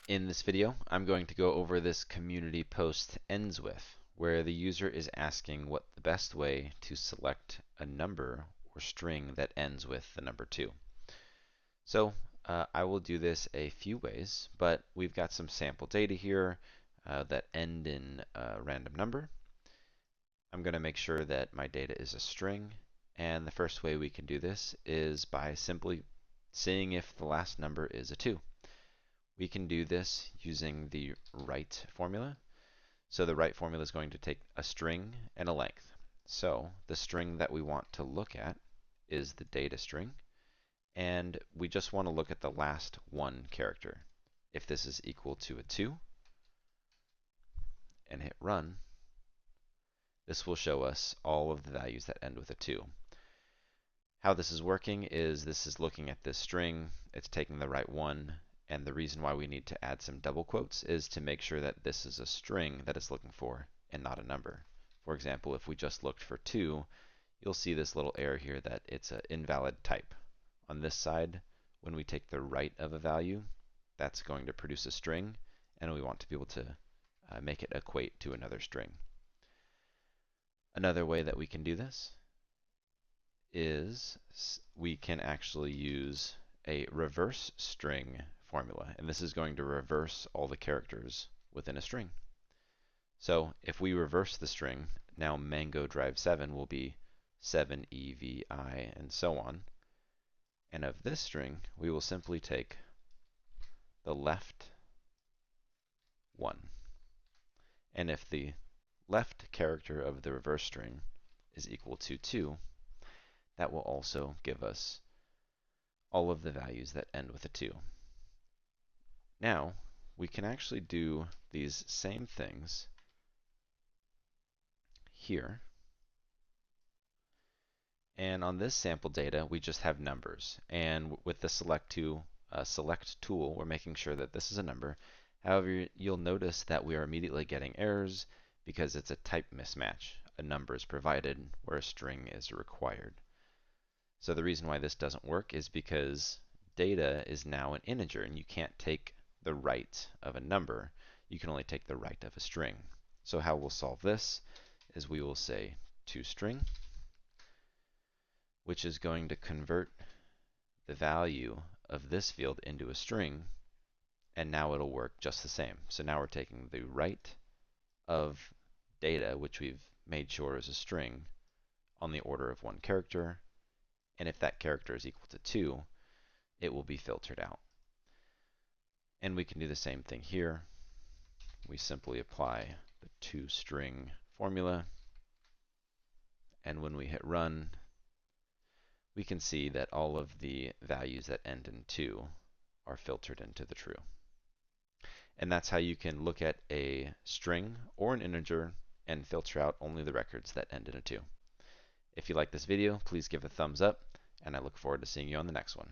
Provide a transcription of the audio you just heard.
In this video, I'm going to go over this community post ends with, where the user is asking what the best way to select a number or string that ends with the number 2. So I will do this a few ways, but we've got some sample data here that end in a random number. I'm going to make sure that my data is a string, and the first way we can do this is by simply seeing if the last number is a 2. We can do this using the write formula. So the write formula is going to take a string and a length. So the string that we want to look at is the data string, and we just want to look at the last one character. If this is equal to a 2 and hit run, this will show us all of the values that end with a 2. How this is working is this is looking at this string, it's taking the right one, and the reason why we need to add some double quotes is to make sure that this is a string that it's looking for and not a number. For example, if we just looked for 2, you'll see this little error here that it's an invalid type. On this side, when we take the right of a value, that's going to produce a string, and we want to be able to make it equate to another string. Another way that we can do this is we can actually use a reverse string formula, and this is going to reverse all the characters within a string. So if we reverse the string, now mango drive 7 will be 7EVI and so on. And of this string, we will simply take the left 1. And if the left character of the reverse string is equal to 2, that will also give us all of the values that end with a 2. Now, we can actually do these same things here. And on this sample data, we just have numbers. And with the select tool, we're making sure that this is a number. However, you'll notice that we are immediately getting errors because it's a type mismatch. A number is provided where a string is required. So the reason why this doesn't work is because data is now an integer, and you can't take the right of a number. You can only take the right of a string. So how we'll solve this is we will say ToString, which is going to convert the value of this field into a string, and now it'll work just the same. So now we're taking the right of data, which we've made sure is a string, on the order of 1 character, and if that character is equal to 2, it will be filtered out. And we can do the same thing here. We simply apply the ToString formula, and when we hit run, we can see that all of the values that end in 2 are filtered into the true. And that's how you can look at a string or an integer and filter out only the records that end in a 2. If you like this video, please give it a thumbs up, and I look forward to seeing you on the next one.